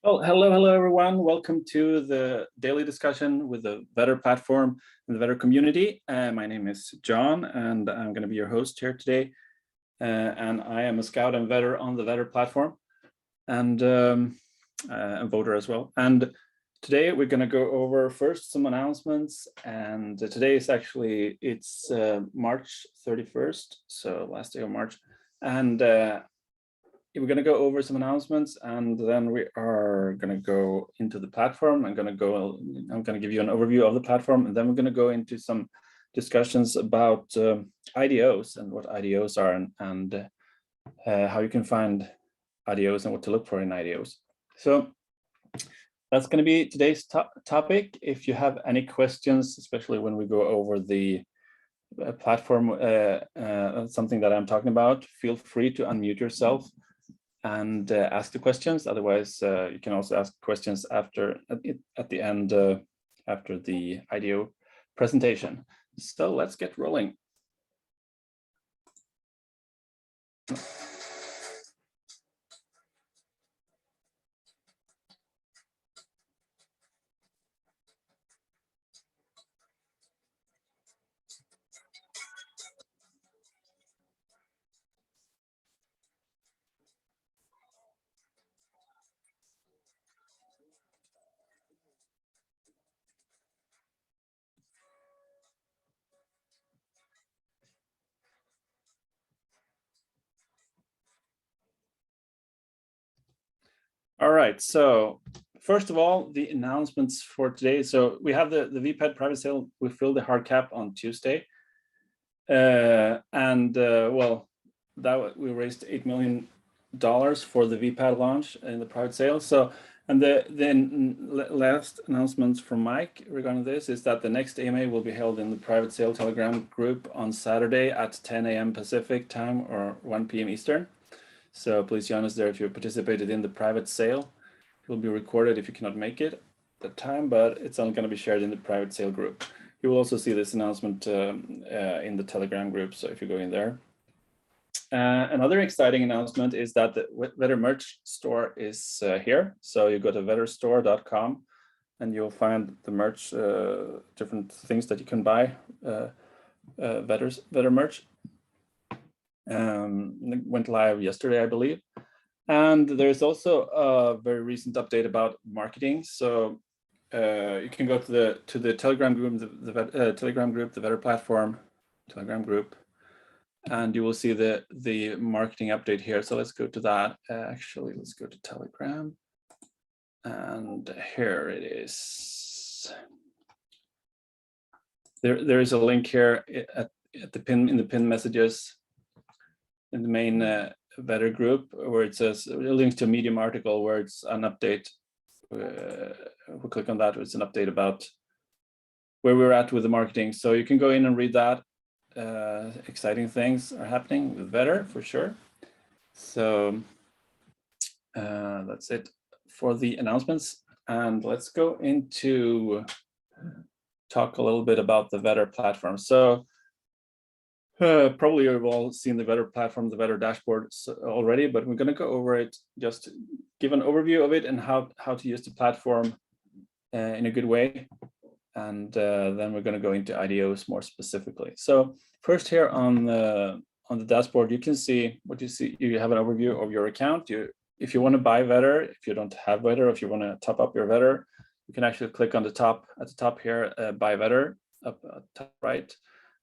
Well, hello everyone. Welcome to the daily discussion with the Vetter platform and the Vetter community. My name is John, and I'm going to be your host here today. And I am a scout and Vetter on the Vetter platform, and a voter as well. And today we're going to go over first some announcements. And today is actually March 31st, so last day of March, and we're going to go over some announcements, and then we are going to go into the platform. I'm going to give you an overview of the platform, and then we're going to go into some discussions about IDOs and what IDOs are, and how you can find IDOs and what to look for in IDOs. So that's going to be today's topic. If you have any questions, especially when we go over the platform, something that I'm talking about, feel free to unmute yourself and ask the questions. Otherwise, you can also ask questions at the end, after the IDO presentation. So let's get rolling. All right, so first of all, the announcements for today. So we have the VPAD private sale. We filled the hard cap on Tuesday. Well, we raised $8 million for the VPAD launch in the private sale. So, and the last announcements from Mike regarding this is that the next AMA will be held in the private sale Telegram group on Saturday at 10 a.m. Pacific time or 1 p.m. Eastern. So please join us there if you participated in the private sale. It will be recorded if you cannot make it at the time, but it's only going to be shared in the private sale group. You will also see this announcement in the Telegram group, so if you go in there. Another exciting announcement is that the Vetter merch store is here. So you go to vetterstore.com and you'll find the merch, different things that you can buy, Vetter merch. Went live yesterday, I believe. And there's also a very recent update about marketing. So you can go to the Telegram group, the Telegram group, the Vetter platform Telegram group, and you will see the marketing update here. So let's go to that. Actually, let's go to Telegram, and here it is. There is a link here at the pin, in the pin messages in the main Vetter group, where it says a link to a Medium article where it's an update. We'll click on that. It's an update about where we're at with the marketing. So you can go in and read that. Exciting things are happening with Vetter for sure. So that's it for the announcements. And let's go into talk a little bit about the Vetter platform. So probably you've all seen the Vetter platform, the Vetter dashboard already, but we're going to go over it, just give an overview of it and how to use the platform in a good way. And then we're going to go into IDOs more specifically. So first here on the dashboard, you can see what you see. You have an overview of your account. If you want to buy Vetter, if you don't have Vetter, if you want to top up your Vetter, you can actually click on at the top here, buy Vetter up at top right.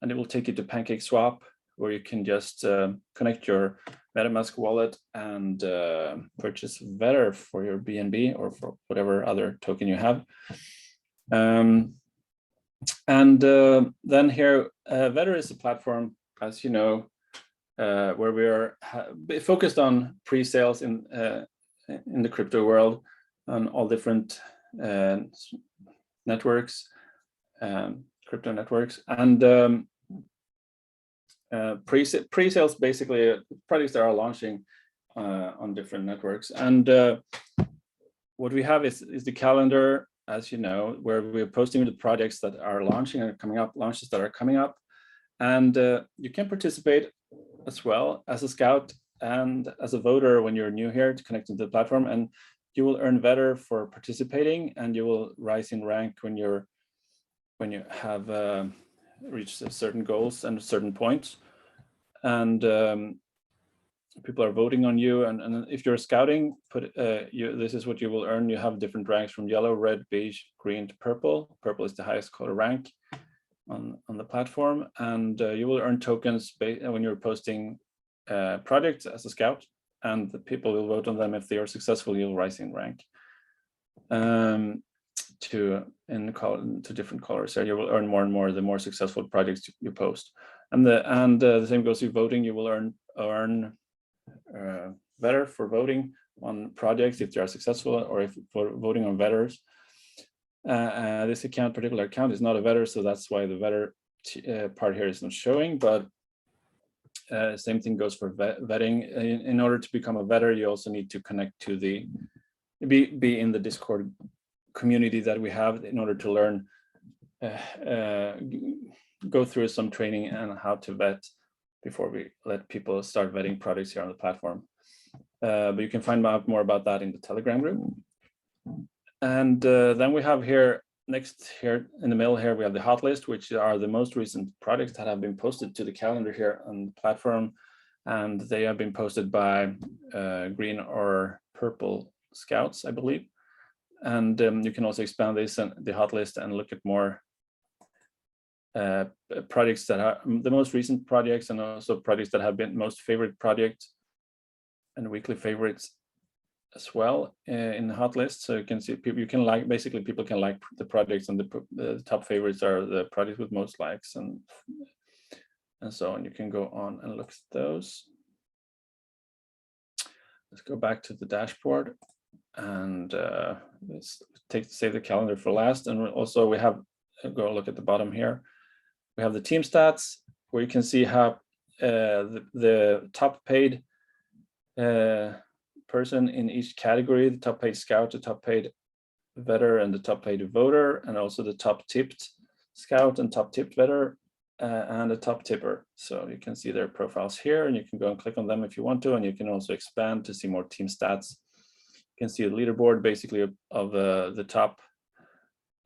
And it will take you to PancakeSwap, where you can just connect your MetaMask wallet and purchase Vetter for your BNB or for whatever other token you have. Then here, Vetter is a platform, as you know, where we are focused on pre-sales in the crypto world on all different networks, crypto networks, and pre-sales basically projects that are launching on different networks. And what we have is the calendar, as you know, where we're posting the projects that are launching and coming up, launches that are coming up. And you can participate as well as a scout and as a voter when you're new here to connect to the platform. And you will earn vetter for participating, and you will rise in rank when you have reached certain goals and certain points, and people are voting on you. And if you're scouting, this is what you will earn. You have different ranks from yellow, red, beige, green to purple. Purple is the highest color rank on the platform, and you will earn tokens when you're posting projects as a scout, and the people will vote on them. If they are successful, you'll rise in rank to different colors. So you will earn more and more the more successful projects you post. And the same goes to voting. You will earn vetter for voting on projects if they are successful, or if for voting on vetters. This particular account is not a vetter, so that's why the vetter part here is not showing. But same thing goes for vetting. In order to become a vetter, you also need to connect to be in the Discord community that we have in order to learn, go through some training and how to vet before we let people start vetting products here on the platform. But you can find out more about that in the Telegram group. And then we have here in the middle here, we have the hot list, which are the most recent products that have been posted to the calendar here on the platform. And they have been posted by green or purple scouts, I believe. And you can also expand this and the hot list and look at more projects that are the most recent projects, and also projects that have been most favorite projects and weekly favorites as well in the hot list. So you can see people can like the projects, and the top favorites are the projects with most likes and so on. You can go on and look at those. Let's go back to the dashboard, and let's save the calendar for last. And also we have go look at the bottom here. We have the team stats, where you can see how the top paid person in each category, the top paid scout, the top paid vetter, and the top paid voter, and also the top tipped scout and top tipped vetter, and the top tipper. So you can see their profiles here, and you can go and click on them if you want to, and you can also expand to see more team stats. You can see the leaderboard basically of the top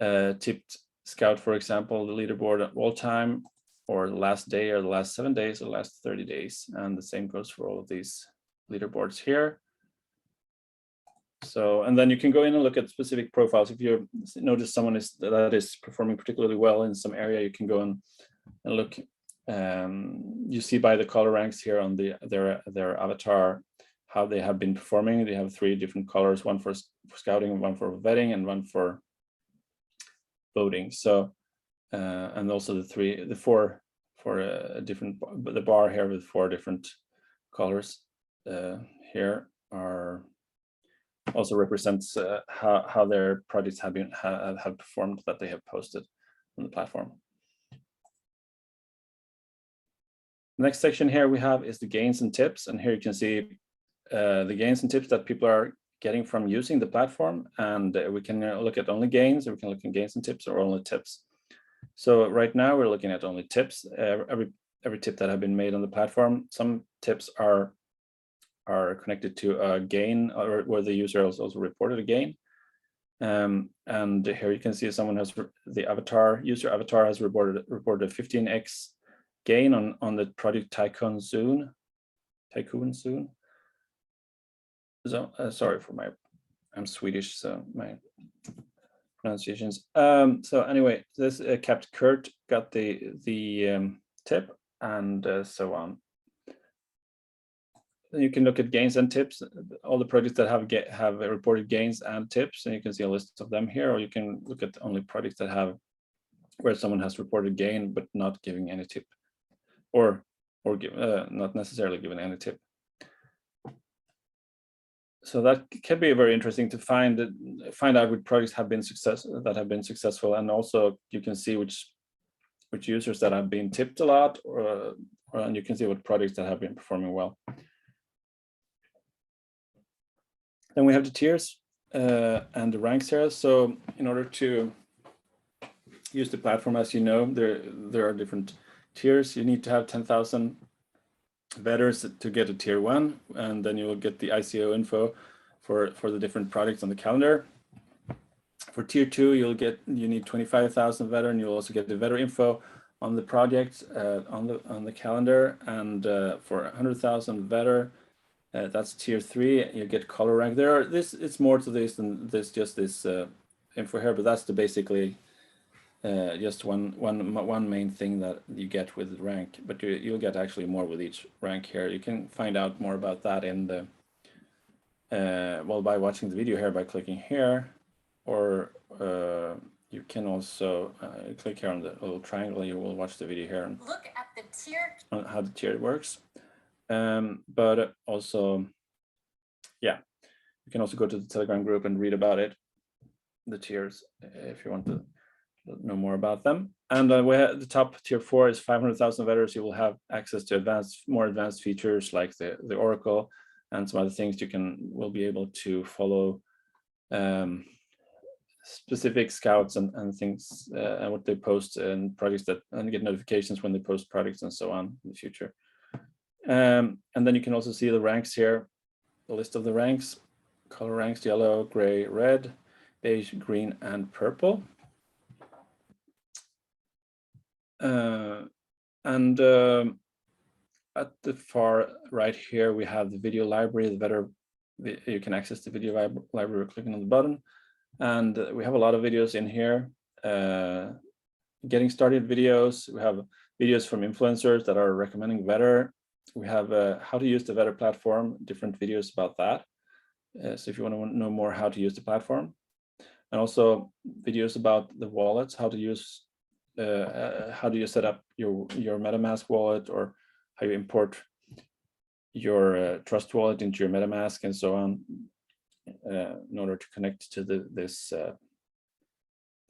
tipped scout, for example, the leaderboard at all time, or the last day, or the last 7 days, or the last 30 days. And the same goes for all of these leaderboards here. So, and then you can go in and look at specific profiles. If you notice someone that is performing particularly well in some area, you can go and look. You see by the color ranks here on their avatar how they have been performing. They have 3 different colors: one for scouting, one for vetting, and one for voting. So, and also the 4 for the bar here with 4 different colors here are also represents how their projects have performed that they have posted on the platform. The next section here we have is the gains and tips, and here you can see the gains and tips that people are getting from using the platform, and we can look at only gains, or we can look at gains and tips, or only tips. So right now we're looking at only tips. Every tip that have been made on the platform. Some tips are connected to a gain, or where the user has also reported a gain. And here you can see someone has the user avatar has reported a 15x gain on the project Tycoon Soon. So sorry for I'm Swedish, so my pronunciations. So anyway, this Captain Kurt got the tip, and so on. Then you can look at gains and tips, all the projects that have reported gains and tips, and you can see a list of them here. Or you can look at only projects that have where someone has reported gain but not giving any tip, or not necessarily given any tip. So that can be very interesting to find out which projects have been successful, and also you can see which users that have been tipped a lot, and you can see what projects that have been performing well. Then we have the tiers and the ranks here. So in order to use the platform, as you know, there are different tiers. You need to have 10,000 vetters to get a tier 1, and then you will get the ICO info for the different projects on the calendar. For tier 2, you need 25,000 Vetter, and you'll also get the Vetter info on the project on the calendar. And for 100,000 Vetter, that's tier 3. You get color rank. It's more to this than this info here, but that's the basically just one main thing that you get with rank. But you'll get actually more with each rank here. You can find out more about that in the by watching the video here by clicking here, or you can also click here on the little triangle. You will watch the video here and look at the tier on how the tier works. But also, yeah, you can also go to the Telegram group and read about it, the tiers, if you want to know more about them. And the top tier 4 is 500,000 Vetters. You will have access to more advanced features like the Oracle and some other things. Will be able to follow specific scouts and things and what they post and projects and get notifications when they post projects and so on in the future. And then you can also see the ranks here, the list of the ranks, color ranks: yellow, gray, red, beige, green, and purple. At the far right here, we have the video library. You can access the video library by clicking on the button. And we have a lot of videos in here. Getting started videos. We have videos from influencers that are recommending Vetter. We have how to use the Vetter platform, different videos about that. So if you want to know more how to use the platform, and also videos about the wallets, how do you set up your MetaMask wallet, or how you import your Trust wallet into your MetaMask and so on, in order to connect to this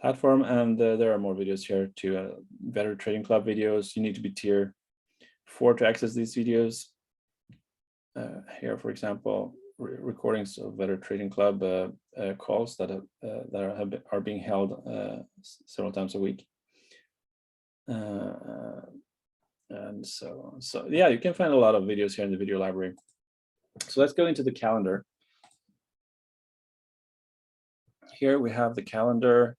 platform. And there are more videos here too. Vetter Trading Club videos. You need to be tier 4 to access these videos. Here, for example, recordings of Vetter Trading Club calls that are being held several times a week. And so on. So yeah, you can find a lot of videos here in the video library. So let's go into the calendar. Here we have the calendar.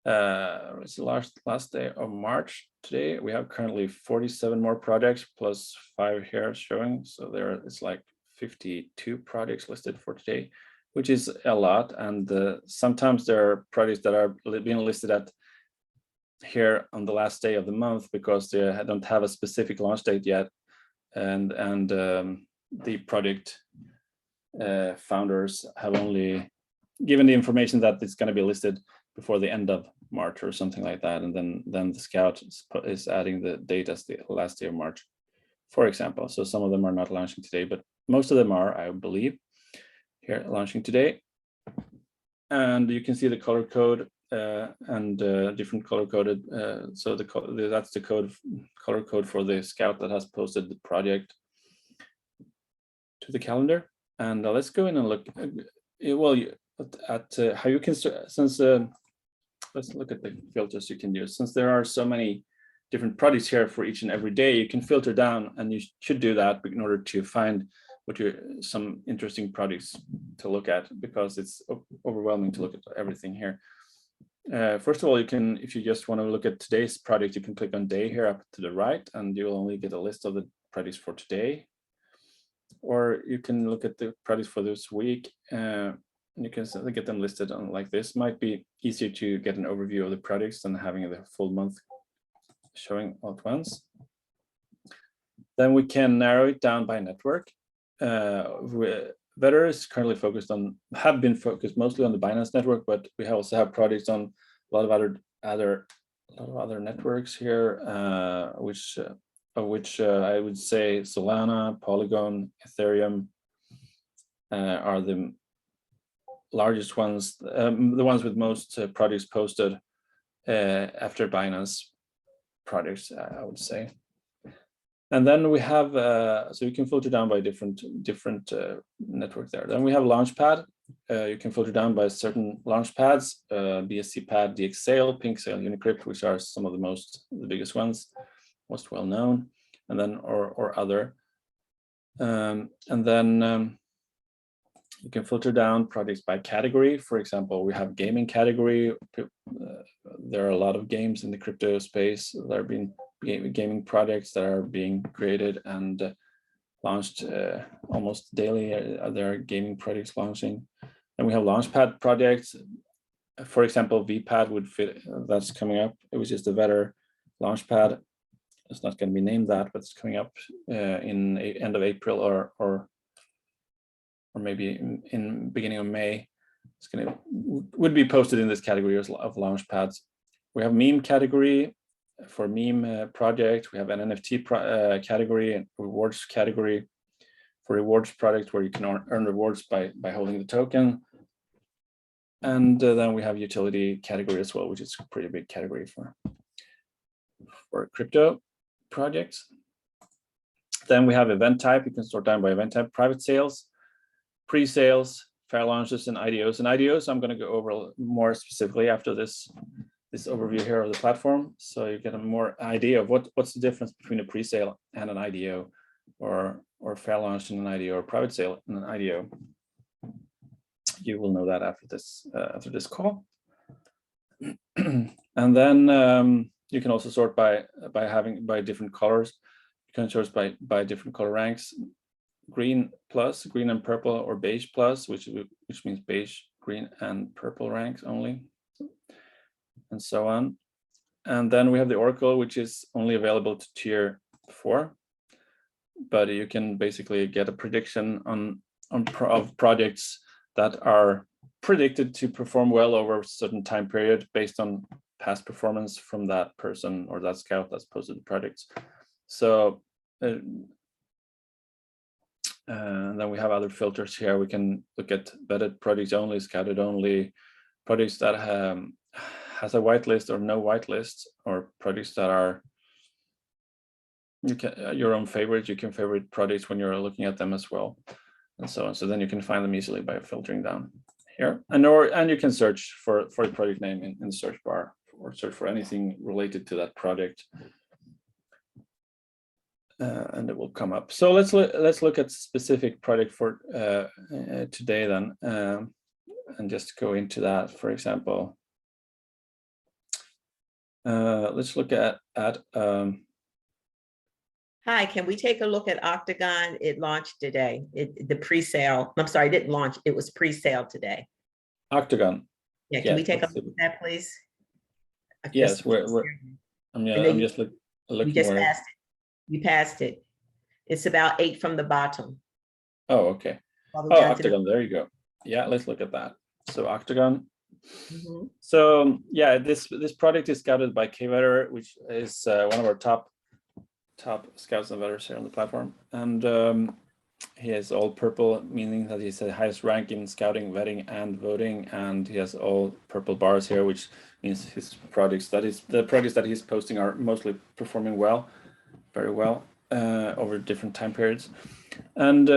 It's the last day of March. Today we have currently 47 more projects plus 5 here showing. So it's like 52 projects listed for today, which is a lot. And sometimes there are projects that are being listed at here on the last day of the month because they don't have a specific launch date yet, and the project founders have only given the information that it's going to be listed before the end of March or something like that, and then the scout is adding the date as the last day of March, for example. So some of them are not launching today, but most of them are, I believe, here launching today. And you can see the color code and different color coded. So that's the color code for the scout that has posted the project to the calendar. And let's go in and look at how you can, let's look at the filters you can use. Since there are so many different projects here for each and every day, you can filter down, and you should do that in order to find some interesting projects to look at, because it's overwhelming to look at everything here. First of all, you can, if you just want to look at today's project, you can click on day here up to the right, and you'll only get a list of the projects for today. Or you can look at the projects for this week, and you can simply get them listed on like this. Might be easier to get an overview of the projects than having the full month showing all at once. Then we can narrow it down by network. Vetter is currently have been focused mostly on the Binance network, but we also have projects on a lot of other networks here, of which I would say Solana, Polygon, Ethereum are the largest ones, the ones with most projects posted after Binance projects, I would say. And then we have, so you can filter down by different networks there. Then we have Launchpad. You can filter down by certain launchpads, BSC Pad, DXSale, PinkSale, Unicrypt, which are some of the biggest ones, most well known, and then or other. And then You can filter down projects by category. For example, we have gaming category. There are a lot of games in the crypto space. There have been gaming projects that are being created and launched almost daily. There are gaming projects launching. And we have Launchpad projects. For example, VPad would fit, that's coming up. It was just a better Launchpad. It's not going to be named that, but it's coming up in end of April or maybe in beginning of May. It's would be posted in this category of Launchpads. We have meme category for meme project. We have an NFT category and rewards category for rewards product where you can earn rewards by holding the token. And then we have utility category as well, which is a pretty big category for crypto projects. Then we have event type. You can sort down by event type: private sales, pre-sales, fair launches, and IDOs. And IDOs, I'm going to go over more specifically after this overview here of the platform, so you get a more idea of what's the difference between a pre-sale and an IDO, or fair launch and an IDO, or private sale and an IDO. You will know that after this call. And then you can also sort by different colors. You can sort by different color ranks: green plus, green and purple, or beige plus, which means beige, green, and purple ranks only, and so on. And then we have the Oracle, which is only available to tier 4, but you can basically get a prediction of projects that are predicted to perform well over a certain time period based on past performance from that person or that scout that's posted the projects. So then we have other filters here. We can look at vetted projects only, scouted only, projects that has a whitelist or no whitelist, or projects that are your own favorite. You can favorite projects when you're looking at them as well, and so on. So then you can find them easily by filtering down here, and you can search for a project name in the search bar, or search for anything related to that project, and it will come up. So let's look at specific project for today then, and just go into that. For example, let's look at Hi, can we take a look at Octagon? It launched today. The pre-sale. I'm sorry, it didn't launch. It was pre-sale today. Octagon. Yeah, can we take a look at that, please? Yes, I'm just looking. You just passed it. You passed it. It's about 8 from the bottom. Oh, okay. Oh, Octagon. There you go. Yeah, let's look at that. So Octagon. Mm-hmm. So yeah, this project is scouted by KVetter, which is one of our top scouts and vetters here on the platform, and he has all purple, meaning that he's the highest rank in scouting, vetting, and voting, and he has all purple bars here, which means his projects that he's posting are mostly performing well, very well, over different time periods. And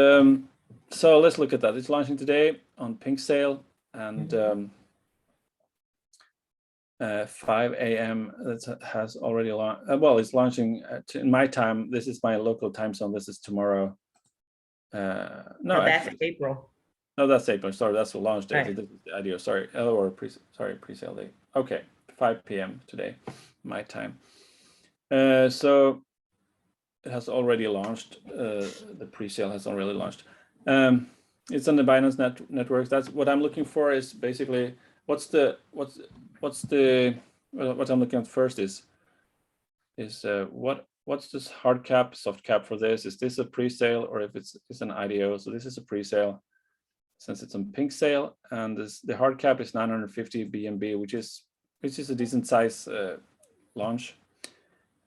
so let's look at that. It's launching today on Pink Sale, and 5 a.m. that has already launched. Well, it's launching in my time. This is my local time zone. This is tomorrow. No, that's April. No, that's April. Sorry, that's the launch date. Right. This is the IDO. Sorry, or pre-sale date. Okay, 5 p.m. today, my time. So it has already launched. The pre-sale has already launched. It's on the Binance network. That's what I'm looking for. Is basically what I'm looking at first is what's this hard cap, soft cap for this? Is this a pre-sale, or if it's an IDO? So this is a pre-sale since it's on Pink Sale, and the hard cap is 950 BNB, which is a decent size launch,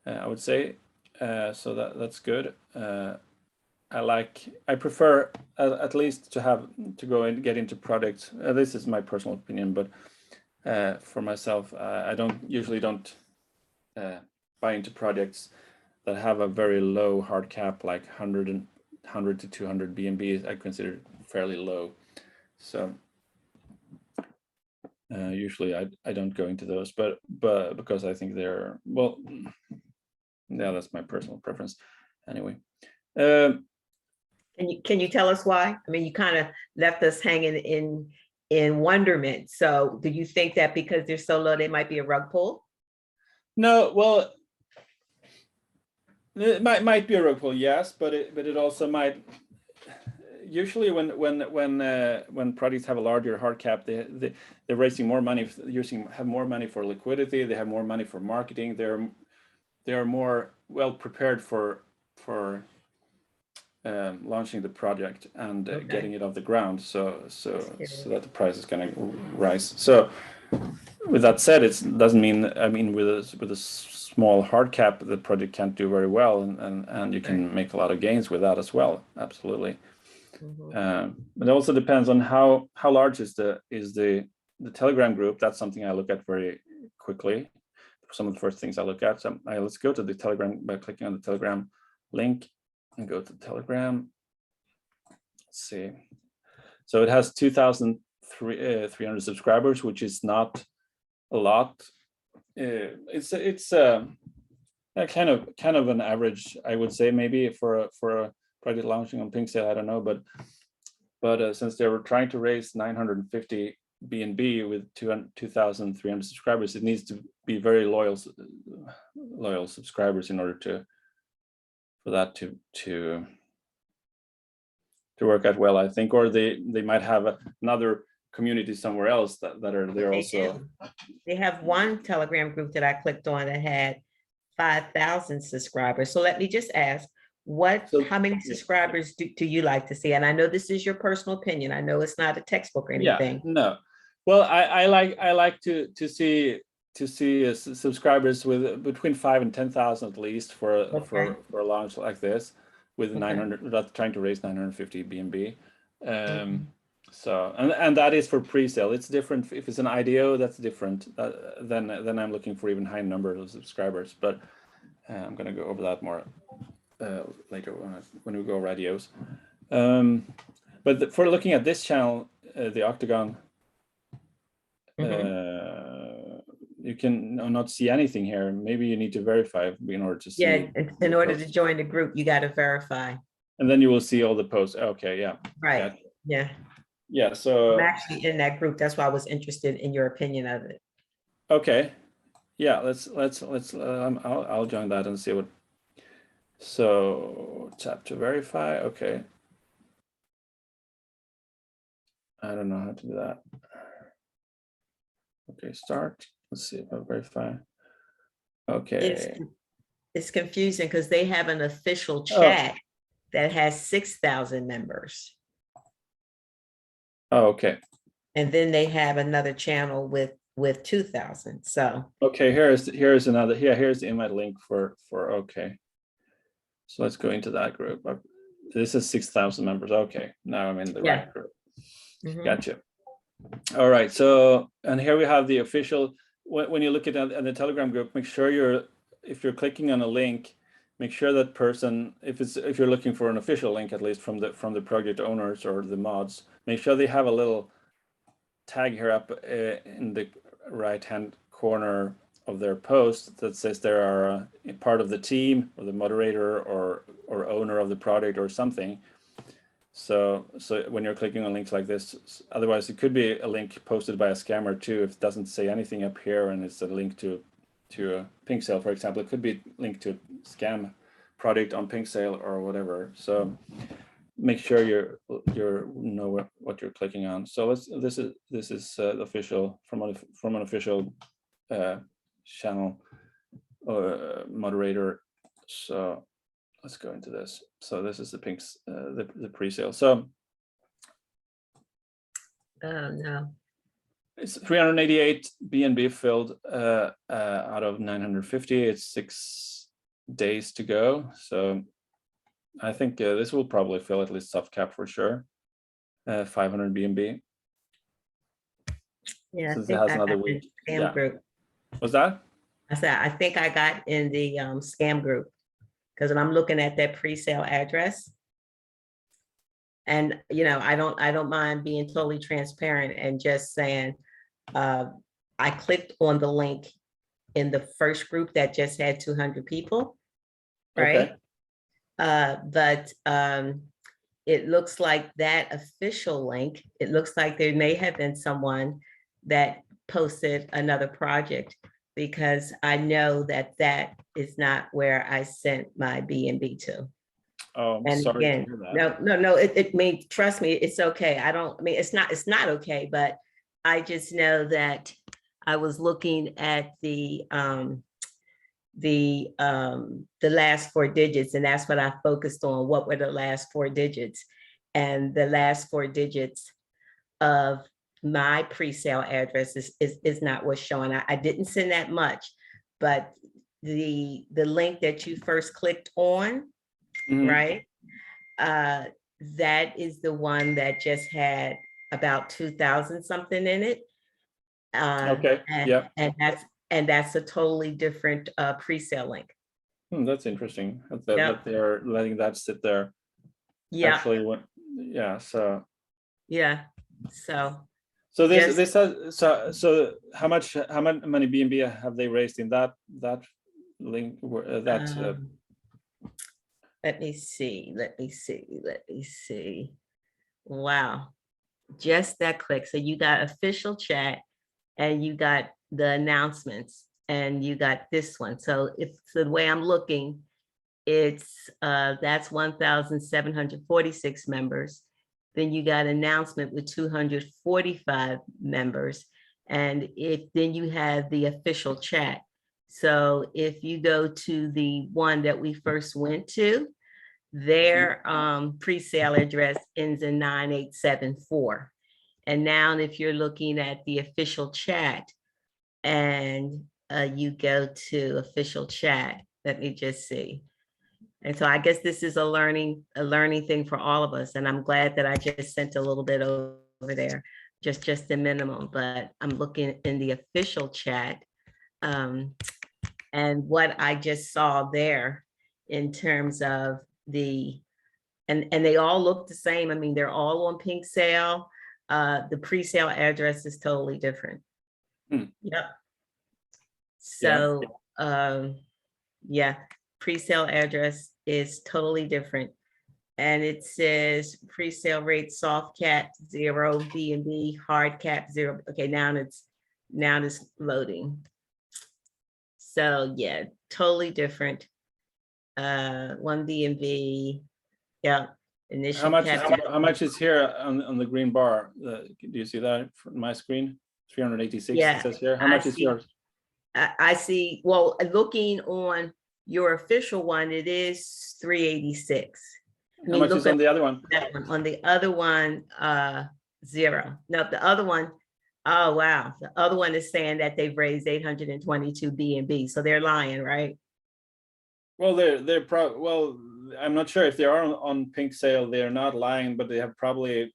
I would say. So that's good. I prefer at least to go and get into products. This is my personal opinion, but for myself, I usually don't buy into projects that have a very low hard cap, like 100 to 200 BNB. I consider fairly low. So usually I don't go into those, but because I think they're, well, yeah, that's my personal preference. Anyway, Can you tell us why? I mean, you kind of left us hanging in wonderment. So do you think that because they're so low, they might be a rug pull? No, well, it might be a rug pull, yes, but it also might. Usually, when projects have a larger hard cap, they're raising more money, have more money for liquidity. They have more money for marketing. They're more well prepared for launching the project and getting it off the ground, so that the price is going to rise. So with that said, it doesn't mean, I mean, with a small hard cap, the project can't do very well, and you can make a lot of gains with that as well. Absolutely. It also depends on how large is the Telegram group. That's something I look at very quickly. Some of the first things I look at. So let's go to the Telegram by clicking on the Telegram link and go to Telegram. Let's see. So it has 2,300 subscribers, which is not a lot. It's kind of an average, I would say, maybe for a project launching on Presale. I don't know, but since they were trying to raise 950 BNB with 2,300 subscribers, it needs to be very loyal subscribers in order for that to work out well, I think. Or they might have another community somewhere else that are there also. They have one Telegram group that I clicked on that had 5,000 subscribers. So let me just ask, how many subscribers do you like to see? And I know this is your personal opinion. I know it's not a textbook or anything. Yeah, no. Well, I like to see subscribers with between 5 and 10,000 at least for a launch like this, with 900, not trying to raise 950 BNB. So and that is for pre-sale. It's different if it's an IDO. That's different. Then I'm looking for even high numbers of subscribers. But I'm going to go over that more later when we go over IDOs. But for looking at this channel, the Octagon, you can not see anything here. Maybe you need to verify in order to see. Yeah, in order to join the group, you got to verify. And then you will see all the posts. Okay, yeah. Right. Yeah. Yeah. So I'm actually in that group. That's why I was interested in your opinion of it. Okay. Yeah. Let's. I'll join that and see what. So tap to verify. Okay. I don't know how to do that. Okay, start. Let's see if I verify. Okay. It's confusing because they have an official chat that has 6,000 members. Oh, okay. And then they have another channel with 2,000. So okay, here's another. Yeah, here's the invite link for okay. So let's go into that group. This is 6,000 members. Okay, now I'm in the right group. Gotcha. All right. So, and here we have the official. When you look at the Telegram group, make sure if you're clicking on a link, make sure that person, if you're looking for an official link, at least from the project owners or the mods, make sure they have a little tag here up in the right-hand corner of their post that says they are a part of the team or the moderator or owner of the project or something. So when you're clicking on links like this, otherwise it could be a link posted by a scammer too. If it doesn't say anything up here and it's a link to a Presale, for example, it could be linked to a scam product on Presale or whatever. So make sure you know what you're clicking on. So this is the official from an official channel moderator. So let's go into this. So this is the Presale. So no, it's 388 BNB filled out of 950. It's 6 days to go. So I think this will probably fill at least soft cap for sure. 500 BNB. Yeah, since it has another week. Scam group. What's that? I said I think I got in the scam group because when I'm looking at that Presale address, and I don't mind being totally transparent and just saying I clicked on the link in the first group that just had 200 people, right? Okay. But it looks like that official link, it looks like there may have been someone that posted another project, because I know that that is not where I sent my B&B to. Oh, I'm And sorry to again, hear that. no, it may, trust me, it's okay. I mean, it's not okay, but I just know that I was looking at the last four digits, and that's what I focused on. What were the last four digits? And the last four digits of my pre-sale address is not what's showing. I didn't send that much, but the link that you first clicked on, Mhm. right? That is the one that just had about 2,000 something in it. Okay, yeah. And that's a totally different pre-sale link. That's interesting that, Yep. that they're letting that sit there. Yeah. Actually, yeah. So So this just has so how many B&B have they raised in that link that let me see. Wow, just that click. So you got official chat, and you got the announcements, and you got this one. So if the way I'm looking, it's that's 1,746 members. Then you got announcement with 245 members. And then you have the official chat. So if you go to the one that we first went to, their pre-sale address ends in 9874. And now if you're looking at the official chat, and you go to official chat, let me just see. And so I guess this is a learning thing for all of us. And I'm glad that I just sent a little bit over there, just the minimum, but I'm looking in the official chat. And what I just saw there in terms of and they all look the same. I mean, they're all on Pink Sale. The pre-sale address is totally different. Yep. So, yeah, pre-sale address is totally different. And it says pre-sale rate soft cap 0, B&B hard cap 0. Okay, now it's loading. So yeah, totally different. One B&B, yeah. Initial how much is here on the green bar? Do you see that from my screen? 386. Yeah, it says here. How much is yours? I see. Well, looking on your official one, it is 386. How much is on the other one? That one. On the other one, 0. No, the other one, oh wow. The other one is saying that they've raised 822 B&B. So they're lying, right? Well, well, I'm not sure if they are on Pink Sale. They're not lying, but they have probably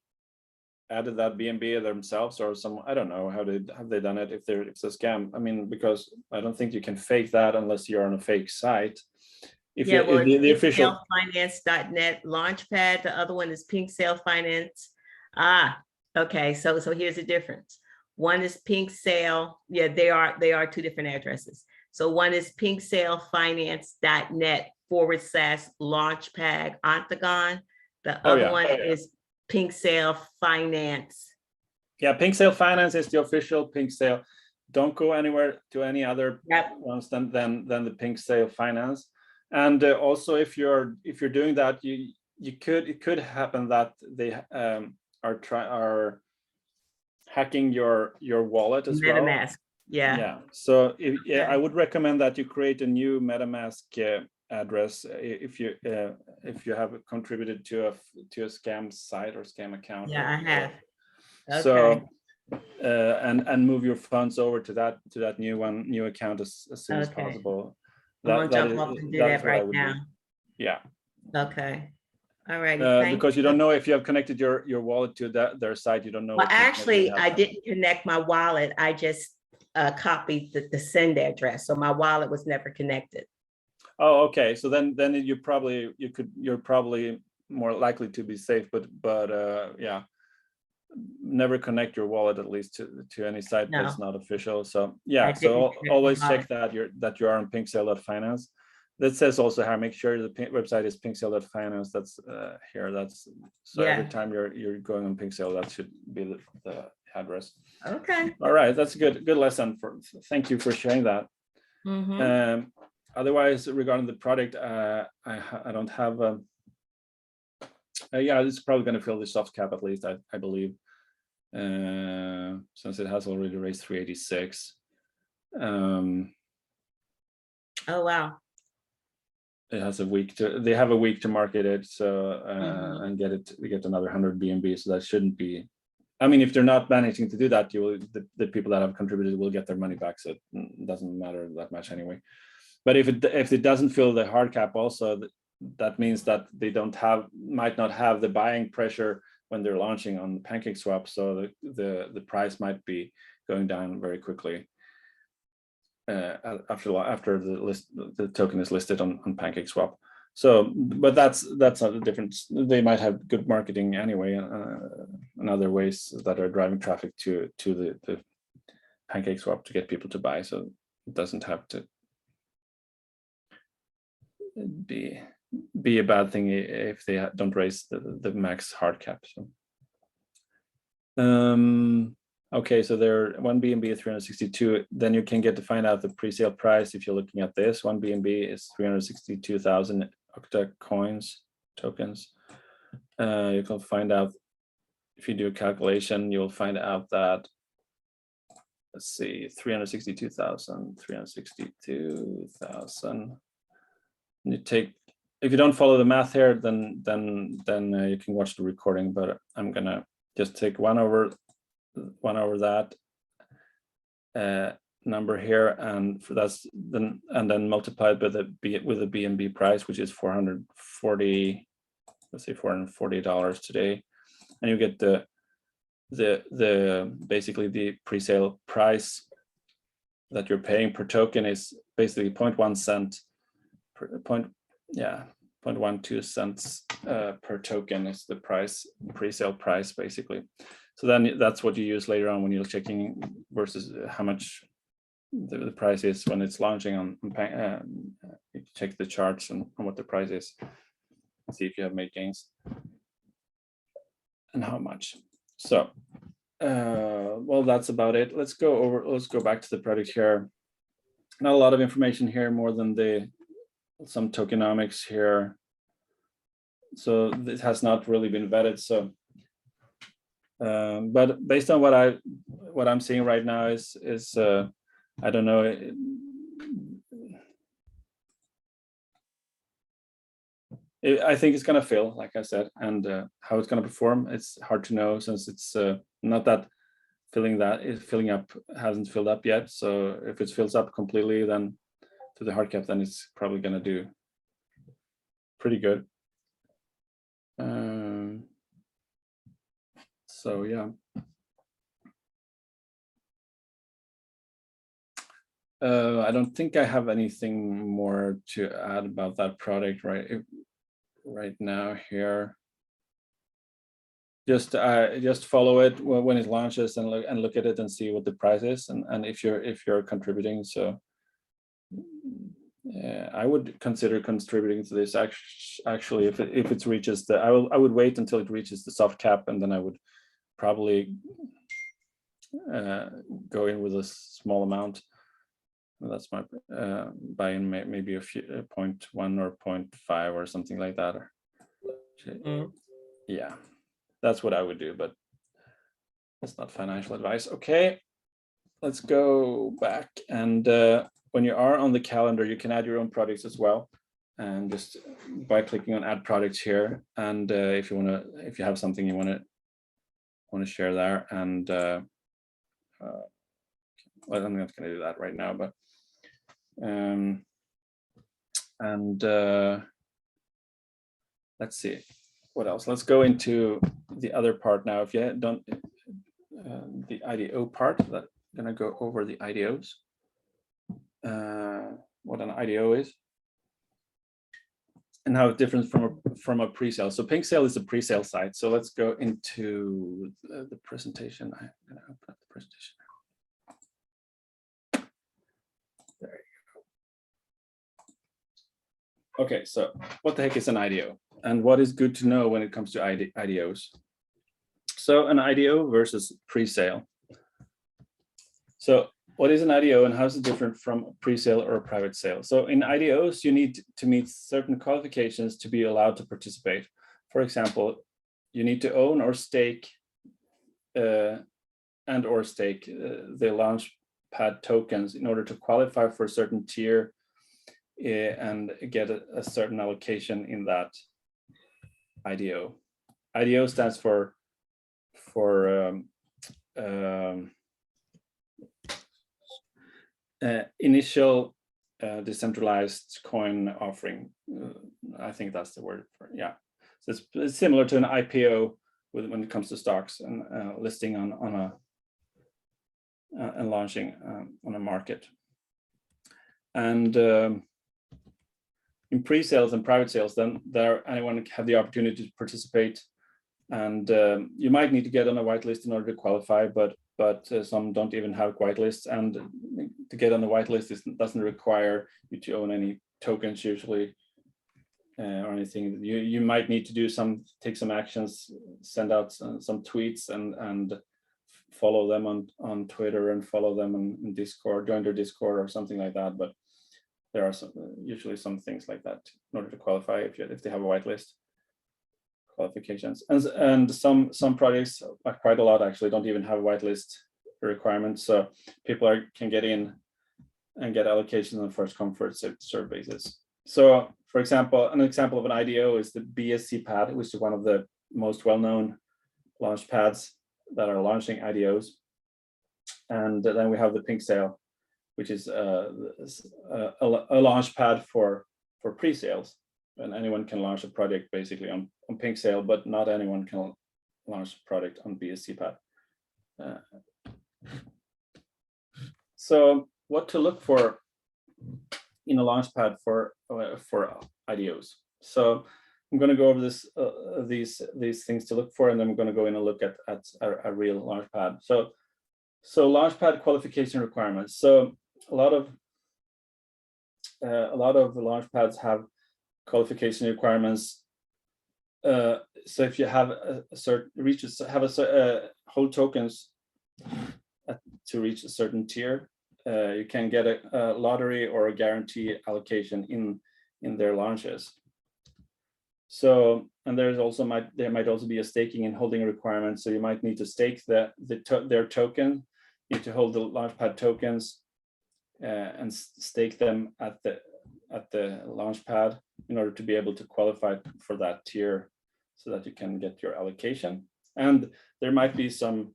added that B&B themselves, or some, I don't know how they done it, if it's a scam. I mean, because I don't think you can fake that unless you're on a fake site. If yeah, well, the official finance.net launchpad, the other one is Pink Sale Finance. Okay, so here's the difference. One is Pink Sale. Yeah, they are two different addresses. So one is pinksalefinance.net /launchpad Octagon. The other one is Pink Sale Finance. Yeah, Pink Sale Finance is the official Pink Sale. Don't go anywhere to any other ones than the Pink Sale Finance. And also, if you're doing that, it could happen that they are hacking your wallet as well. MetaMask. Yeah. So I would recommend that you create a new MetaMask address if you have contributed to a scam site or scam account. Yeah, I have. Okay. So and move your funds over to that new account as soon as possible. I'm gonna jump off and do that right now. Yeah. Okay. All righty. Because you don't know if you have connected your wallet to their site. You don't know. Well, actually, I didn't connect my wallet. I just copied the send address, so my wallet was never connected. Oh, okay. So then you're probably more likely to be safe, but yeah, never connect your wallet, at least to any site that's not official. So yeah, so always check that you are on pinksale.finance. that says also how make sure the website is pinksale.finance. That's here. That's so every time you're going on Pinksale, that should be the address. Okay. All right, that's a good lesson. Thank you for sharing that. Otherwise, regarding the product, I don't have. Yeah, it's probably going to fill the soft cap at least. I believe, since it has already raised 386. Oh wow. It has a week to. They have a week to market it, so and get it. We get another 100 BNB, so that shouldn't be. I mean, if they're not managing to do that, you will the people that have contributed will get their money back, so it doesn't matter that much anyway. But if it doesn't fill the hard cap, also that means that they might not have the buying pressure when they're launching on the PancakeSwap, so the price might be going down very quickly after the token is listed on PancakeSwap. So, but that's not a difference. They might have good marketing anyway, and other ways that are driving traffic to the PancakeSwap to get people to buy. So it doesn't have to be a bad thing if they don't raise the max hard cap. So, okay, so there 1 BNB is 362. Then you can get to find out the pre-sale price if you're looking at this. 1 BNB is 362,000 Octa coins tokens. You can find out if you do a calculation, you'll find out that, let's see, 362,000. You take, if you don't follow the math here, then you can watch the recording. But I'm gonna just take one over that number here, and then multiply it with the BNB price, which is 440. Let's say $440 today, and you get the basically the pre-sale price that you're paying per token is basically 0.1 cent. 0.12 cents per token is the price, pre-sale price, basically. So then that's what you use later on when you're checking versus how much the price is when it's launching on you check the charts and what the price is, see if you have made gains and how much. So well, that's about it. Let's go back to the product here. Not a lot of information here, more than some tokenomics here. So this has not really been vetted. So, but based on what I'm seeing right now is I don't know. I think it's gonna fill, like I said, and how it's gonna perform, it's hard to know since it's not that filling up hasn't filled up yet. So if it fills up completely, then to the hard cap, then it's probably going to do pretty good. So yeah. I don't think I have anything more to add about that product right now here. Just follow it when it launches and look at it and see what the price is and if you're contributing. So I would consider contributing to this actually if it reaches the I would wait until it reaches the soft cap, and then I would probably go in with a small amount. That's my buy-in, maybe a few 0.1 or 0.5 or something like that. Yeah, that's what I would do, but that's not financial advice. Okay, let's go back. And when you are on the calendar, you can add your own products as well, and just by clicking on add products here. And if you have something you want to share there, and well, I'm not going to do that right now, but let's see what else. Let's go into the other part now. If you don't the IDO part, that I'm going to go over the IDOs. What an IDO is and how it's different from a pre-sale. So Pinksale is a pre-sale site. So let's go into the presentation. I'm going to open up the presentation. There you Okay, so what the heck is an IDO, and what is good to know when it comes to IDOs? So an IDO versus pre-sale. So what is an IDO and how is it different from a pre-sale or a private sale? So in IDOs, you need to meet certain qualifications to be allowed to participate. For example, you need to own or stake the Launchpad tokens in order to qualify for a certain tier and get a certain allocation in that IDO. IDO stands for initial decentralized coin offering. I think that's the word for it. Yeah. So it's similar to an IPO when it comes to stocks and listing on and launching on a market. And in pre-sales and private sales, then anyone can have the opportunity to participate, and you might need to get on a whitelist in order to qualify, but some don't even have whitelists, and to get on the whitelist doesn't require you to own any tokens usually or anything. You might need to take some actions, send out some tweets and follow them on Twitter and follow them in Discord, join their Discord or something like that. But there are usually some things like that in order to qualify if they have a whitelist qualifications. And some projects, quite a lot actually, don't even have a whitelist requirement. So people can get in and get allocations on first come first served basis. So for example, an example of an IDO is the BSC pad, which is one of the most well-known launch pads that are launching IDOs. And then we have the Pink Sale, which is a launch pad for pre-sales. And anyone can launch a project basically on Pink Sale, but not anyone can launch a project on BSC pad. So what to look for in a launch pad for IDOs. So I'm going to go over these things to look for, and then I'm going to go in and look at a real launch pad. So launchpad qualification requirements. So a lot of the launch pads have qualification requirements. So if you have hold tokens to reach a certain tier, you can get a lottery or a guarantee allocation in their launches. So, and there might also be a staking and holding requirement. So you might need to stake their token, need to hold the launchpad tokens and stake them at the launchpad in order to be able to qualify for that tier, so that you can get your allocation. And there might be some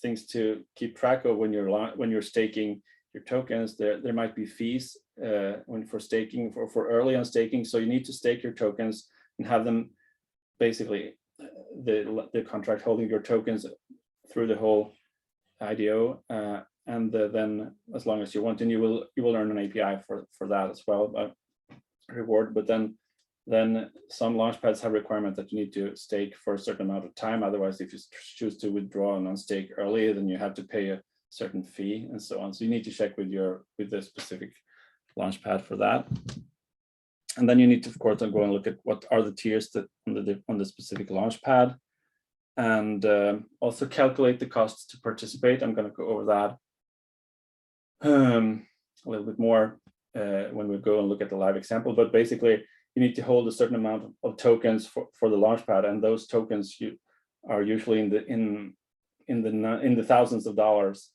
things to keep track of when you're staking your tokens. There might be fees for staking for early on staking. So you need to stake your tokens and have them basically the contract holding your tokens through the whole IDO, and then as long as you want, and you will earn an API for that as well, reward. But then some launchpads have requirement that you need to stake for a certain amount of time. Otherwise, if you choose to withdraw and unstake early, then you have to pay a certain fee and so on. So you need to check with the specific launchpad for that. And then you need to, of course, go and look at what are the tiers that on the specific launchpad, and also calculate the costs to participate. I'm going to go over that a little bit more when we go and look at the live example. But basically, you need to hold a certain amount of tokens for the launchpad, and those tokens are usually in the thousands of dollars,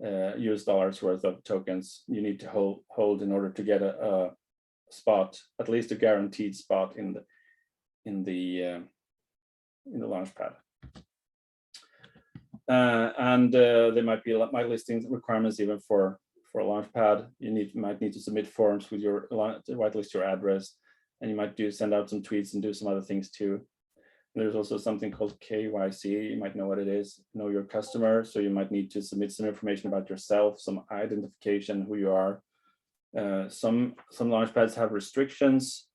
US dollars worth of tokens you need to hold in order to get a spot, at least a guaranteed spot in the launchpad. And there might be whitelisting requirements even for a launchpad. You might need to submit forms with your whitelist your address, and you might send out some tweets and do some other things too. There's also something called KYC. You might know what it is, know your customer. So you might need to submit some information about yourself, some identification, who you are. Some launchpads have restrictions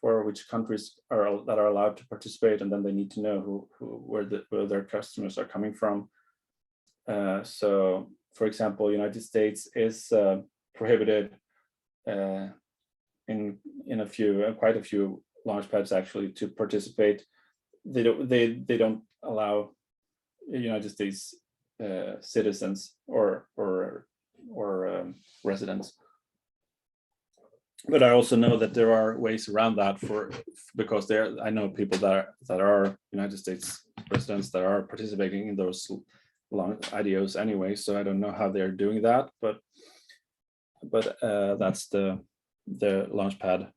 for which countries that are allowed to participate, and then they need to know where their customers are coming from. So, for example, United States is prohibited quite a few launchpads actually to participate. They don't allow United States citizens or residents. But I also know that there are ways around that because I know people that are United States residents that are participating in those long IDOs anyway. So I don't know how they're doing that, but that's the Launchpad.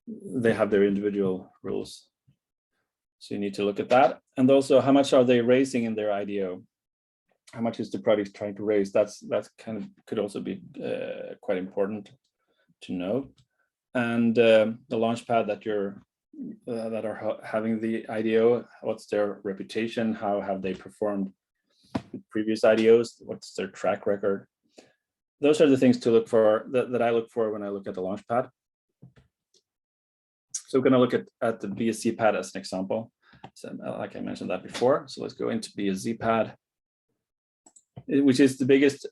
They have their individual rules. So you need to look at that. And also, how much are they raising in their IDO? How much is the project trying to raise? That's kind of could also be quite important to know. And the Launchpad that that are having the IDO, what's their reputation? How have they performed with previous IDOs? What's their track record? Those are the things to look for that I look for when I look at the Launchpad. So we're going to look at the BSC pad as an example. So, like I mentioned that before. So let's go into BSC pad, which is the biggest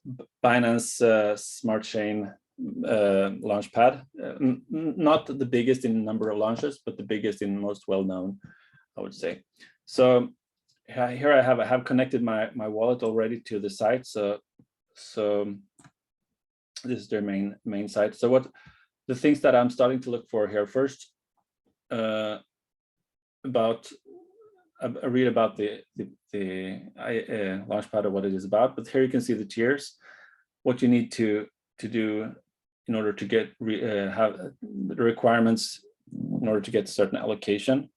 Binance Smart Chain Launchpad. Not the biggest in number of launches, but the biggest in most well-known, I would say. So here I have connected my wallet already to the site. So this is their main site. So what the things that I'm starting to look for here first, I read about the Launchpad or what it is about, but here you can see the tiers, what you need to do in order to get have the requirements in order to get certain allocation.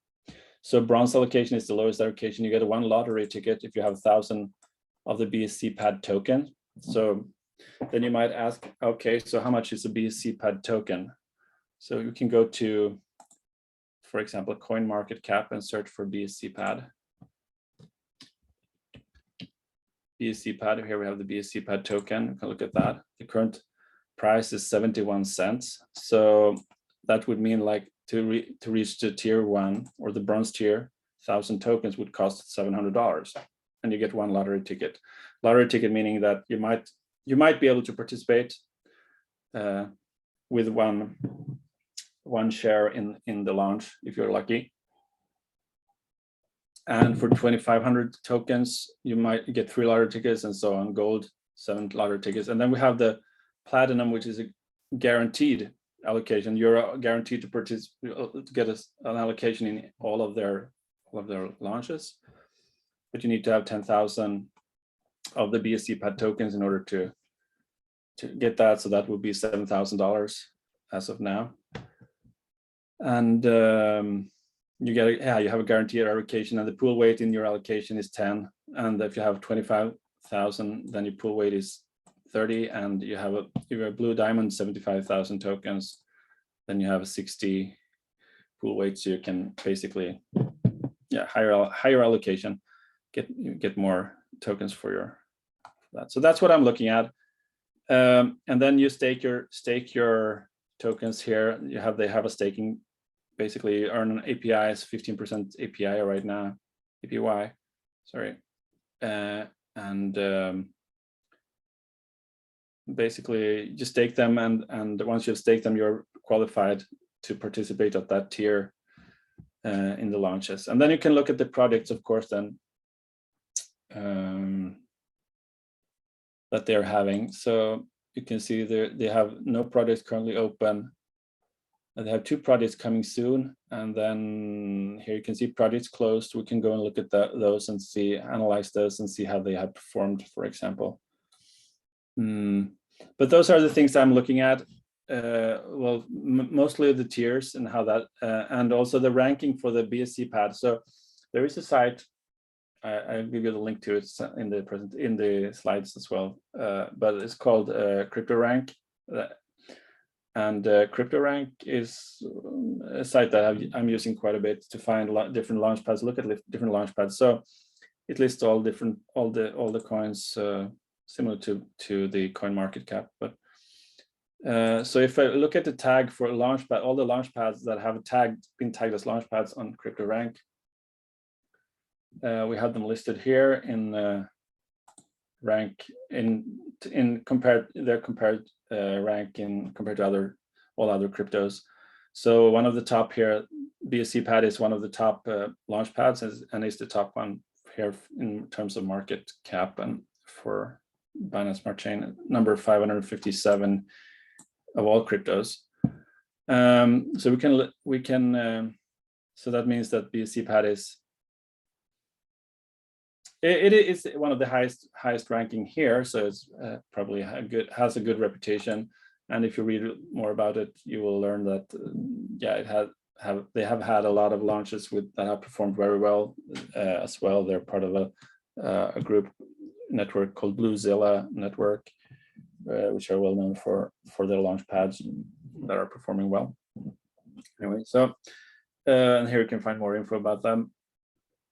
So bronze allocation is the lowest allocation. You get a 1 lottery ticket if you have 1,000 of the BSC pad token. So then you might ask, okay, so how much is a BSC pad token? So you can go to, for example, CoinMarketCap and search for BSC pad. BSC pad, here we have the BSC pad token. You can look at that. The current price is 71 cents. So that would mean like to reach the tier 1 or the bronze tier, 1,000 tokens would cost $700, and you get 1 lottery ticket. Lottery ticket meaning that you might be able to participate with one share in the launch if you're lucky. And for 2,500 tokens, you might get 3 lottery tickets and so on, gold, 7 lottery tickets. And then we have the platinum, which is a guaranteed allocation. You're guaranteed to get an allocation in all of their launches, but you need to have 10,000 of the BSC pad tokens in order to get that. So that would be $7,000 as of now. And you have a guaranteed allocation, and the pool weight in your allocation is 10. And if you have 25,000, then your pool weight is 30. And you have a blue diamond, 75,000 tokens, then you have a 60 pool weight. So you can basically, higher allocation, get more tokens for that. So that's what I'm looking at. And then you stake your tokens here. They have a staking. Basically, you earn an API is 15% API right now, APY, sorry, and basically you stake them, and once you've staked them, you're qualified to participate at that tier in the launches. And then you can look at the projects, of course, then that they're having. So you can see they have no projects currently open. They have 2 projects coming soon, and then here you can see projects closed. We can go and look at those and analyze those and see how they have performed, for example. But those are the things I'm looking at. Well, mostly the tiers and how that, and also the ranking for the BSC pad. So there is a site. I'll give you the link to it in the slides as well. But it's called CryptoRank. And CryptoRank is a site that I'm using quite a bit to find different launchpads. Look at different launchpads. So it lists all the coins similar to the CoinMarketCap. But so if I look at the tag for launchpad, all the launchpads that have been tagged as launchpads on CryptoRank, we have them listed here in rank in compared rank compared to other all other cryptos. So one of the top here, BSC Pad is one of the top launch pads, and is the top one here in terms of market cap and for Binance Smart Chain, number 557 of all cryptos. So we can so that means that BSC Pad is it is one of the highest ranking here. So it's probably has a good reputation. And if you read more about it, you will learn that they have had a lot of launches that have performed very well as well. They're part of a group network called Bluezilla Network, which are well known for their launch pads that are performing well. Anyway, so and here you can find more info about them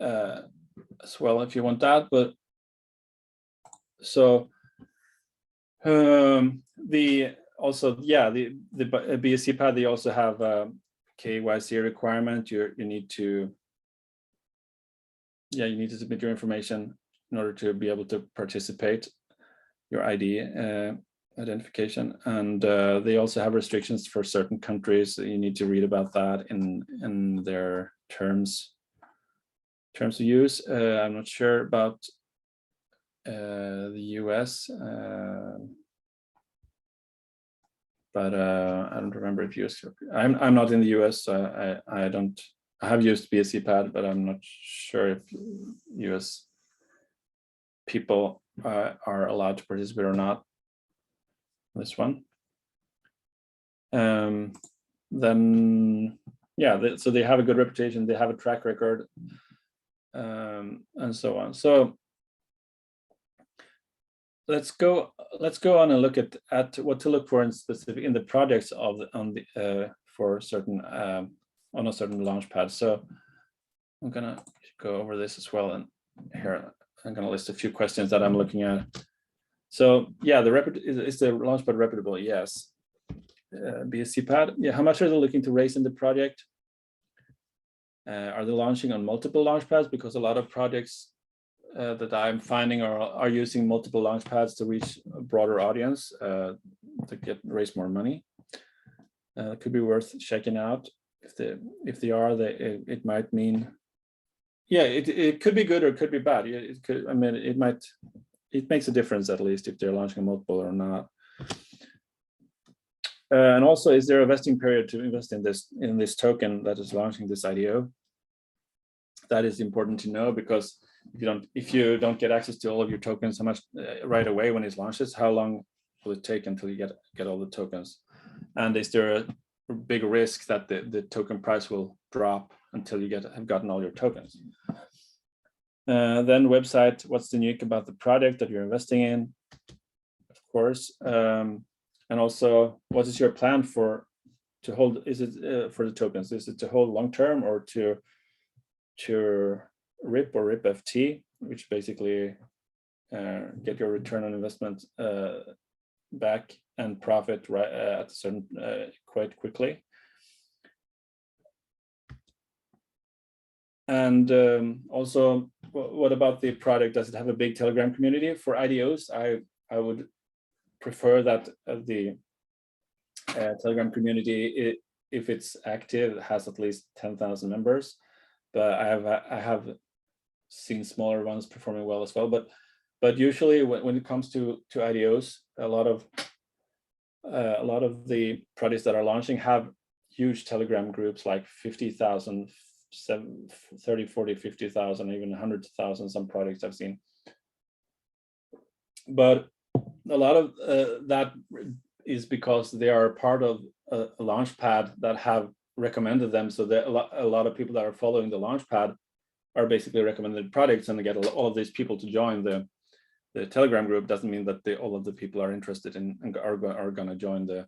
as well if you want that. But so the BSC Pad, they also have a KYC requirement. You need to submit your information in order to be able to participate, your ID identification, and they also have restrictions for certain countries. You need to read about that in their terms of use. I'm not sure about the US, but I don't remember if US. I'm not in the US, so I have used BSC Pad, but I'm not sure if US people are allowed to participate or not. This one. Then so they have a good reputation. They have a track record, and so on. So let's go on and look at what to look for in specific in the projects for certain on a certain launch pad. So I'm gonna go over this as well, and here I'm gonna list a few questions that I'm looking at. So yeah, is the launchpad reputable? Yes. BSC Pad. Yeah. How much are they looking to raise in the project? Are they launching on multiple launchpads? Because a lot of projects that I'm finding are using multiple launchpads to reach a broader audience to raise more money. It could be worth checking out. If they are, it might mean, yeah, it could be good or it could be bad. It could. I mean, it makes a difference at least if they're launching multiple or not. And also, is there a vesting period to invest in this token that is launching this IDO? That is important to know, because if you don't get access to all of your tokens so much right away when it launches, how long will it take until you get all the tokens? And is there a big risk that the token price will drop until you have gotten all your tokens? Then website, what's unique about the project that you're investing in, of course, and also what is your plan to hold? Is it for the tokens? Is it to hold long term or to RIP or RIP FT, which basically get your return on investment back and profit right at a certain quite quickly? And also, what about the product? Does it have a big Telegram community? For IDOs, I would prefer that the Telegram community, if it's active, has at least 10,000 members. But I have seen smaller ones performing well as well. But usually when it comes to IDOs, a lot of the projects that are launching have huge Telegram groups, like 50,000. 30, 40, 50,000, even 100,000, some projects I've seen. But a lot of that is because they are part of a launch pad that have recommended them. So that a lot of people that are following the launch pad are basically recommended products, and they get all of these people to join the Telegram group. Doesn't mean that all of the people are interested in and are going to join the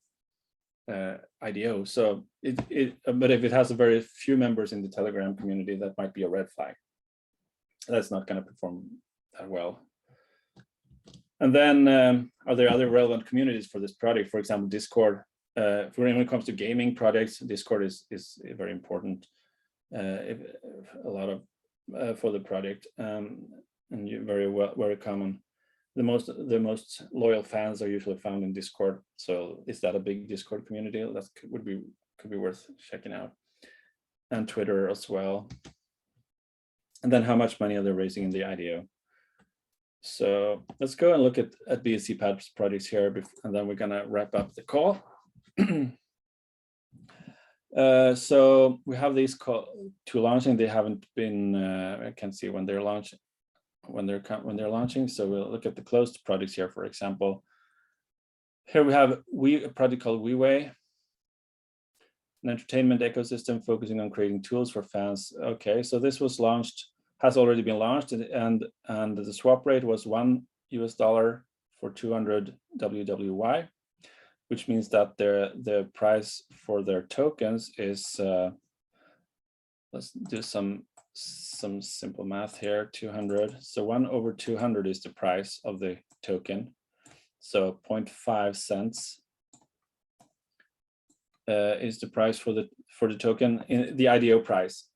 IDO. So but if it has a very few members in the Telegram community, that might be a red flag. That's not going to perform that well. And then are there other relevant communities for this project? For example, Discord. When it comes to gaming projects, Discord is very important. A lot of for the project, and very common. the most loyal fans are usually found in Discord. So is that a big Discord community? That could be worth checking out, and Twitter as well. And then how much money are they raising in the IDO? So let's go and look at BSC projects here, and then we're gonna wrap up the call. So we have these two launching. They haven't been. I can't see when they're launching. When they're launching. So we'll look at the closed projects here. For example, here we have a project called WeWay, an entertainment ecosystem focusing on creating tools for fans. Okay, so this was launched, has already been launched, and the swap rate was $1 for 200 WWY, which means that the price for their tokens is, let's do some simple math here, 200. So 1/200 is the price of the token. So 0.5 cents is the price for the token in the IDO price.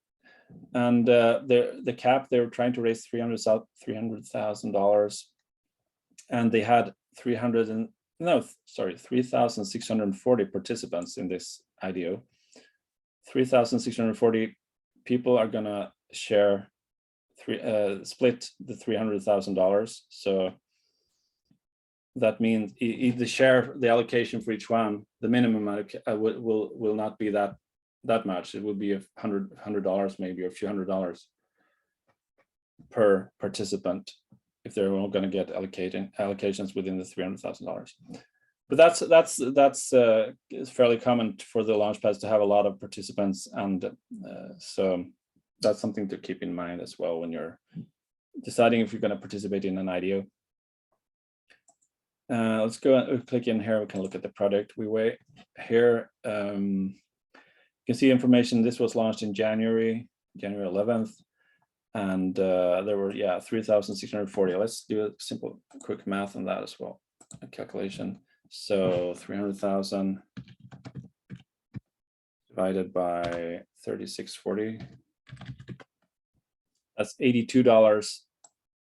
And the cap, they were trying to raise $300,000, and they had 3,640 participants in this IDO. 3,640 people are gonna share split the $300,000. So that means the share, the allocation for each one, the minimum will not be that much. It will be $100 maybe, or a few $100 per participant if they're all going to get allocations within the $300,000. But that's fairly common for the launchpads to have a lot of participants, and so that's something to keep in mind as well when you're deciding if you're going to participate in an IDO. Let's go and click in here. We can look at the product WeWay here. You can see information. This was launched in January 11th, and there were 3,640. Let's do a simple quick math on that as well, a calculation. So 300,000 divided by 3640. That's $82.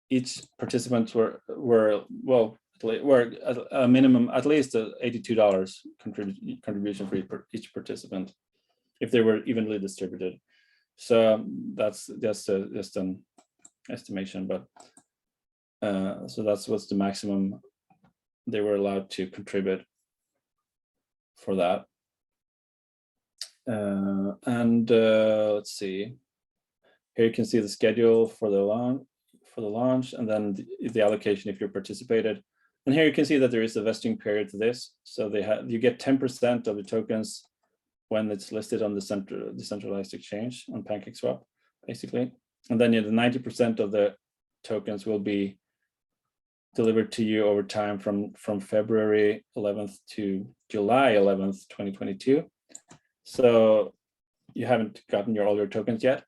Each participant were a minimum at least $82 contribution for each participant if they were evenly distributed. So that's just an estimation, but so that's what's the maximum they were allowed to contribute for that. Let's see. Here you can see the schedule for the launch, and then the allocation if you participated. And here you can see that there is a vesting period to this. So you get 10% of the tokens when it's listed on the decentralized exchange on PancakeSwap, basically. And then the 90% of the tokens will be delivered to you over time from February 11th to July 11th, 2022. So you haven't gotten all your tokens yet.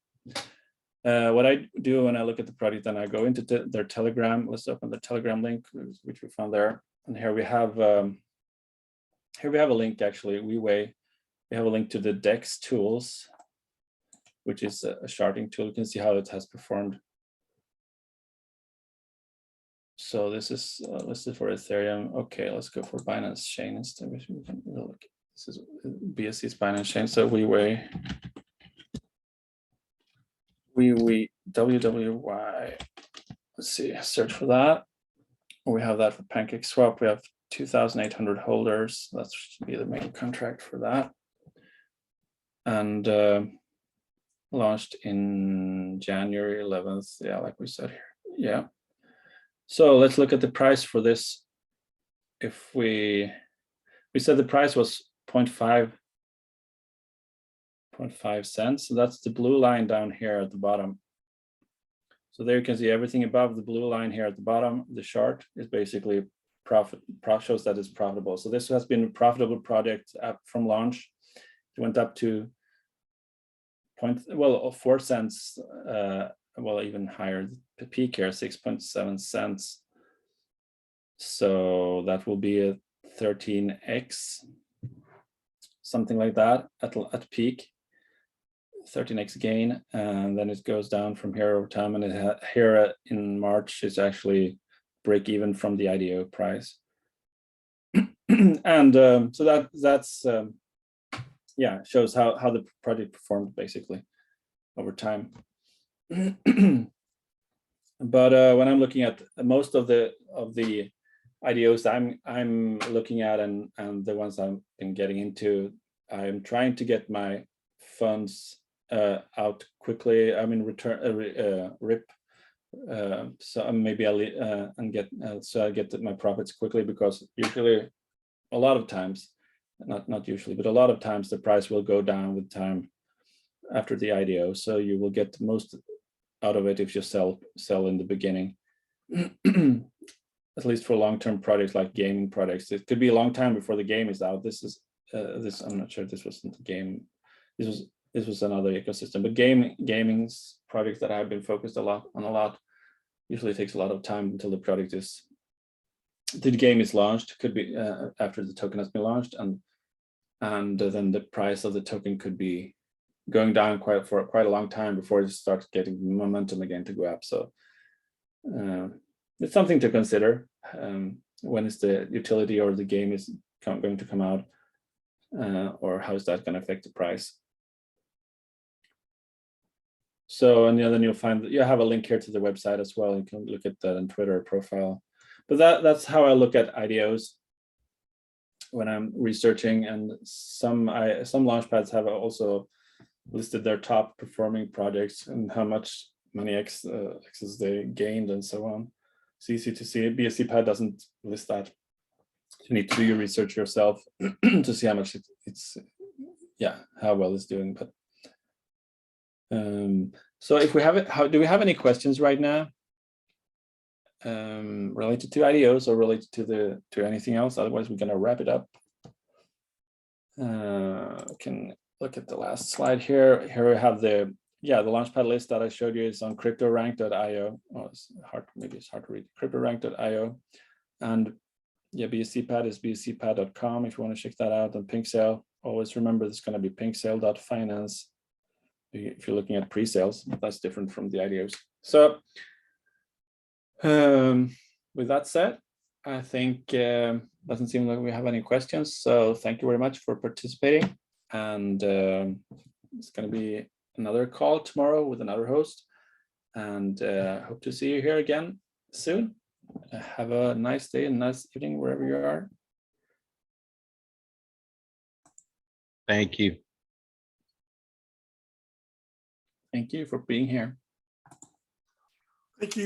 What I do when I look at the project, then I go into their Telegram. Let's open the Telegram link, which we found there. And here we have a link, actually, WeWay. We have a link to the DEX tools, which is a sharding tool. You can see how it has performed. So this is listed for Ethereum. Okay, let's go for Binance Chain instead. We can look. This is BSC's Binance Chain. So WeWay WWY. Let's see, search for that. We have that for PancakeSwap. We have 2,800 holders. That should be the main contract for that. And launched in January 11th. Yeah, like we said here. Yeah. So let's look at the price for this. If we said the price was 0.5 cents. So that's the blue line down here at the bottom. So there you can see everything above the blue line here at the bottom. The chart is basically shows that it's profitable. So this has been a profitable project from launch. It went up to 4 cents, well, even higher. The peak here, 6.7 cents. So that will be a 13x, something like that at peak. 13x gain, and then it goes down from here over time. And here in March, it's actually break even from the IDO price. And so that's yeah, shows how the project performed basically over time. But when I'm looking at most of the IDOs I'm looking at, and the ones I've been getting into, I'm trying to get my funds out quickly. I mean, RIP. So maybe I'll and get so I get my profits quickly, because usually, a lot of times, not usually, but a lot of times the price will go down with time after the IDO. So you will get most out of it if you sell in the beginning. At least for long-term projects like gaming projects, it could be a long time before the game is out. This is this. I'm not sure this wasn't the game. This was another ecosystem. But gaming's projects that I've been focused on a lot usually takes a lot of time until the game is launched. Could be after the token has been launched, and then the price of the token could be going down for quite a long time before it starts getting momentum again to go up. So it's something to consider. When is the utility or the game is going to come out, or how is that going to affect the price? So, and then you'll find that you have a link here to the website as well. You can look at that on Twitter profile. But that's how I look at IDOs when I'm researching. And some launchpads have also listed their top performing projects and how much money X's they gained and so on. It's easy to see. BSC pad doesn't list that. You need to do your research yourself to see how much it's how well it's doing. But so if we have it, do we have any questions right now related to IDOs or related to anything else? Otherwise, we're gonna wrap it up. Can look at the last slide here. Here we have the launchpad list that I showed you is on cryptorank.io. Oh, maybe it's hard to read. Cryptorank.io, and BSC pad is bscpad.com if you want to check that out. And Pinksale, always remember it's going to be pinksale.finance if you're looking at pre-sales. That's different from the IDOs. So with that said, I think doesn't seem like we have any questions. So thank you very much for participating. And it's going to be another call tomorrow with another host. And hope to see you here again soon. Have a nice day and nice evening wherever you are. Thank you. Thank you for being here. Thank you.